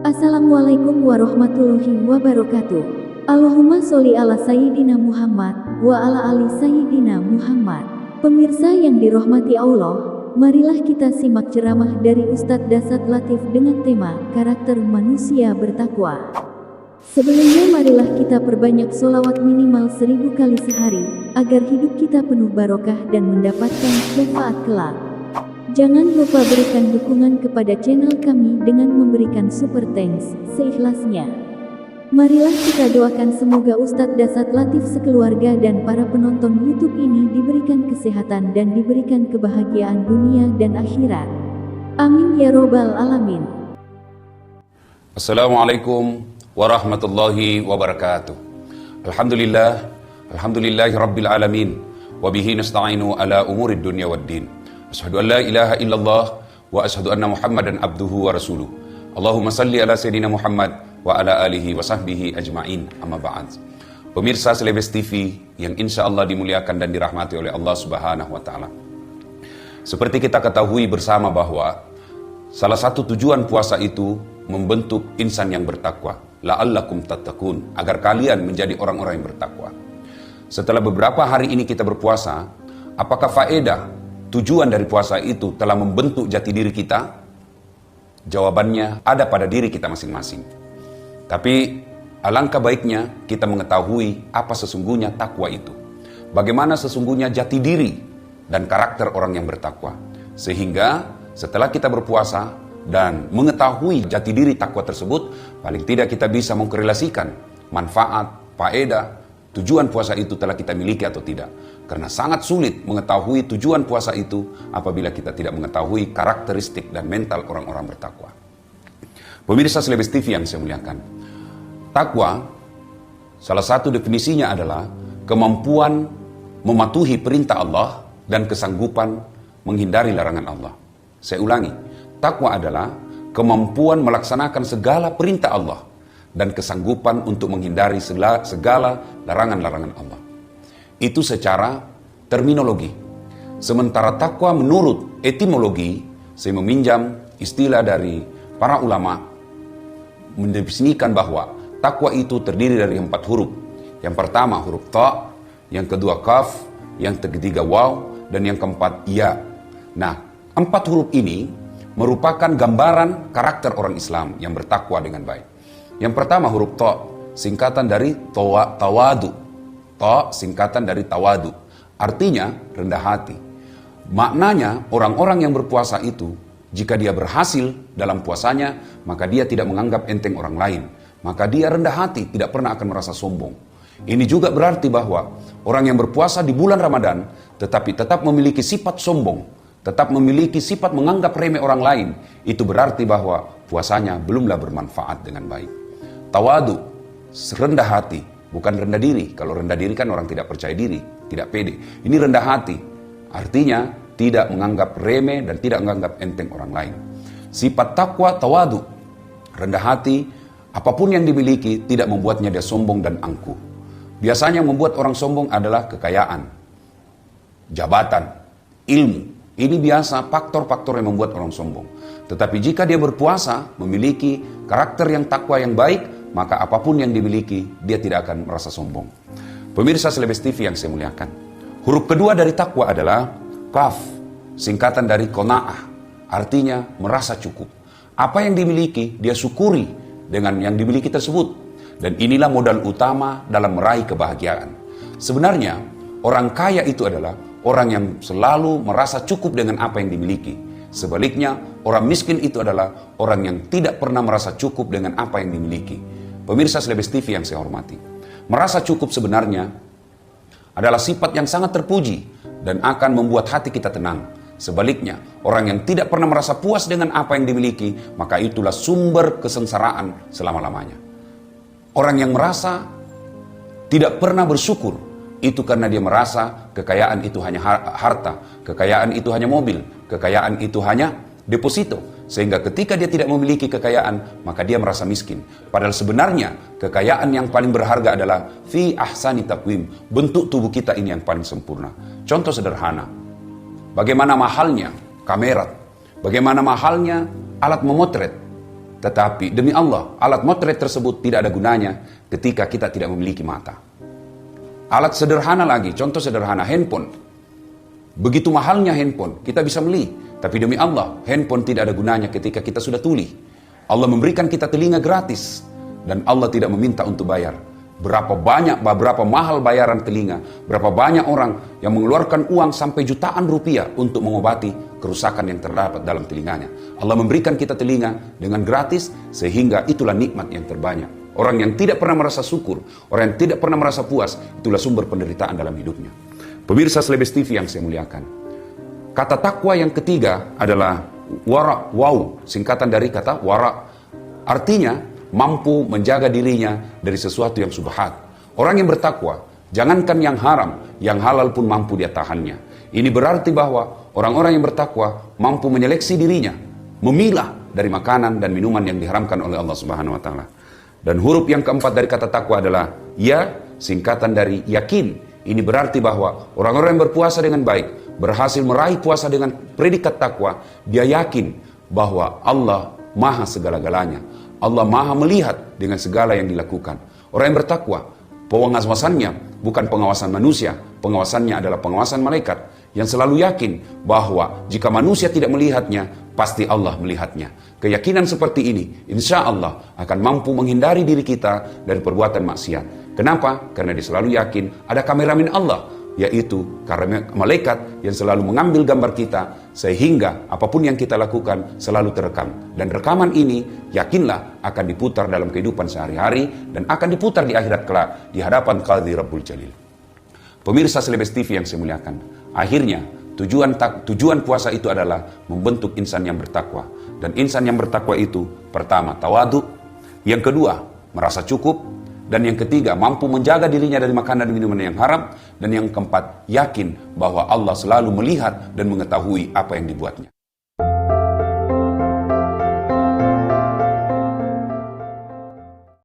Assalamualaikum warahmatullahi wabarakatuh. Allahumma sholli ala Sayyidina Muhammad wa ala ali Sayyidina Muhammad. Pemirsa yang dirahmati Allah, marilah kita simak ceramah dari Ustadz Dasat Latif dengan tema karakter manusia bertakwa. Sebelumnya marilah kita perbanyak sholawat minimal 1000 kali sehari, agar hidup kita penuh barokah dan mendapatkan syafaat kelak. Jangan lupa berikan dukungan kepada channel kami dengan memberikan super thanks seikhlasnya. Marilah kita doakan semoga Ustadz Dasat Latif sekeluarga dan para penonton YouTube ini diberikan kesehatan dan diberikan kebahagiaan dunia dan akhirat. Amin ya robbal alamin. Assalamualaikum warahmatullahi wabarakatuh. Alhamdulillahi rabbil alamin. Wabihi nasta'inu ala umurid dunya waddin. Asyhadu an la ilaha illallah wa asyhadu anna Muhammadan abduhu wa rasuluh. Allahumma salli ala Sayyidina Muhammad wa ala alihi wa sahbihi ajma'in, amma ba'd. Pemirsa Celebes TV yang insya Allah dimuliakan dan dirahmati oleh Allah Subhanahu wa Ta'ala. Seperti kita ketahui bersama bahwa salah satu tujuan puasa itu membentuk insan yang bertakwa, la'allakum tattaqun, agar kalian menjadi orang-orang yang bertakwa. Setelah beberapa hari ini kita berpuasa, apakah faedah tujuan dari puasa itu telah membentuk jati diri kita? Jawabannya ada pada diri kita masing-masing. Tapi alangkah baiknya kita mengetahui apa sesungguhnya takwa itu. Bagaimana sesungguhnya jati diri dan karakter orang yang bertakwa. Sehingga setelah kita berpuasa dan mengetahui jati diri takwa tersebut, paling tidak kita bisa mengkorelasikan manfaat, faedah, tujuan puasa itu telah kita miliki atau tidak. Karena sangat sulit mengetahui tujuan puasa itu apabila kita tidak mengetahui karakteristik dan mental orang-orang bertakwa. Pemirsa Celebes TV yang saya muliakan, takwa salah satu definisinya adalah kemampuan mematuhi perintah Allah dan kesanggupan menghindari larangan Allah. Saya ulangi, takwa adalah kemampuan melaksanakan segala perintah Allah dan kesanggupan untuk menghindari segala larangan-larangan Allah. Itu secara terminologi. Sementara takwa menurut etimologi, saya meminjam istilah dari para ulama, mendefinisikan bahwa takwa itu terdiri dari 4 huruf. Yang pertama huruf ta, yang kedua kaf, yang ketiga waw, dan yang keempat ya. Nah, 4 huruf ini merupakan gambaran karakter orang Islam yang bertakwa dengan baik. Yang pertama huruf ta, singkatan dari tawadu. Ta singkatan dari tawadu, artinya rendah hati. Maknanya orang-orang yang berpuasa itu, jika dia berhasil dalam puasanya, maka dia tidak menganggap enteng orang lain. Maka dia rendah hati, tidak pernah akan merasa sombong. Ini juga berarti bahwa orang yang berpuasa di bulan Ramadan, tetapi tetap memiliki sifat sombong, tetap memiliki sifat menganggap remeh orang lain, itu berarti bahwa puasanya belumlah bermanfaat dengan baik. Tawadu, rendah hati, bukan rendah diri. Kalau rendah diri kan orang tidak percaya diri, tidak pede. Ini rendah hati, artinya tidak menganggap remeh dan tidak menganggap enteng orang lain. Sifat takwa tawadu, rendah hati, apapun yang dimiliki tidak membuatnya dia sombong dan angkuh. Biasanya membuat orang sombong adalah kekayaan, jabatan, ilmu. Ini biasa faktor-faktor yang membuat orang sombong. Tetapi jika dia berpuasa, memiliki karakter yang takwa yang baik, maka apapun yang dimiliki, dia tidak akan merasa sombong. Pemirsa Celebes TV yang saya muliakan, huruf kedua dari takwa adalah kaf, singkatan dari qanaah, artinya merasa cukup. Apa yang dimiliki, dia syukuri dengan yang dimiliki tersebut. Dan inilah modal utama dalam meraih kebahagiaan. Sebenarnya, orang kaya itu adalah orang yang selalu merasa cukup dengan apa yang dimiliki. Sebaliknya, orang miskin itu adalah orang yang tidak pernah merasa cukup dengan apa yang dimiliki. Pemirsa Celebes TV yang saya hormati, merasa cukup sebenarnya adalah sifat yang sangat terpuji dan akan membuat hati kita tenang. Sebaliknya, orang yang tidak pernah merasa puas dengan apa yang dimiliki, maka itulah sumber kesengsaraan selama-lamanya. Orang yang merasa tidak pernah bersyukur, itu karena dia merasa kekayaan itu hanya harta, kekayaan itu hanya mobil, kekayaan itu hanya deposito. Sehingga ketika dia tidak memiliki kekayaan, maka dia merasa miskin. Padahal sebenarnya kekayaan yang paling berharga adalah fi ahsani taqwim, bentuk tubuh kita ini yang paling sempurna. Contoh sederhana, bagaimana mahalnya kamera, bagaimana mahalnya alat memotret. Tetapi demi Allah, alat motret tersebut tidak ada gunanya ketika kita tidak memiliki mata. Alat sederhana lagi, contoh sederhana, handphone. Begitu mahalnya handphone, kita bisa beli. Tapi demi Allah, handphone tidak ada gunanya ketika kita sudah tuli. Allah memberikan kita telinga gratis. Dan Allah tidak meminta untuk bayar. Berapa mahal bayaran telinga. Berapa banyak orang yang mengeluarkan uang sampai jutaan rupiah untuk mengobati kerusakan yang terdapat dalam telinganya. Allah memberikan kita telinga dengan gratis, sehingga itulah nikmat yang terbanyak. Orang yang tidak pernah merasa syukur, orang yang tidak pernah merasa puas, itulah sumber penderitaan dalam hidupnya. Pemirsa Selebes TV yang saya muliakan, kata takwa yang ketiga adalah wara, singkatan dari kata wara. Artinya mampu menjaga dirinya dari sesuatu yang subhat. Orang yang bertakwa, jangankan yang haram, yang halal pun mampu dia tahannya. Ini berarti bahwa orang-orang yang bertakwa mampu menyeleksi dirinya, memilah dari makanan dan minuman yang diharamkan oleh Allah Subhanahu wa taala. Dan huruf yang keempat dari kata takwa adalah ya, singkatan dari yakin. Ini berarti bahwa orang-orang yang berpuasa dengan baik, berhasil meraih puasa dengan predikat takwa, dia yakin bahwa Allah maha segala-galanya. Allah maha melihat dengan segala yang dilakukan. Orang yang bertakwa, pengawasannya bukan pengawasan manusia, pengawasannya adalah pengawasan malaikat yang selalu yakin bahwa jika manusia tidak melihatnya, pasti Allah melihatnya. Keyakinan seperti ini, insya Allah akan mampu menghindari diri kita dari perbuatan maksiat. Kenapa? Karena dia selalu yakin ada kameramen Allah, yaitu karena malaikat yang selalu mengambil gambar kita, sehingga apapun yang kita lakukan selalu terekam. Dan rekaman ini yakinlah akan diputar dalam kehidupan sehari-hari dan akan diputar di akhirat kelak di hadapan Qadhi Rabbul Jalil. Pemirsa Selebes TV yang saya muliakan, akhirnya tujuan puasa itu adalah membentuk insan yang bertakwa. Dan insan yang bertakwa itu pertama tawadu, yang kedua merasa cukup, dan yang ketiga mampu menjaga dirinya dari makanan dan minuman yang haram, dan yang keempat yakin bahwa Allah selalu melihat dan mengetahui apa yang dibuatnya.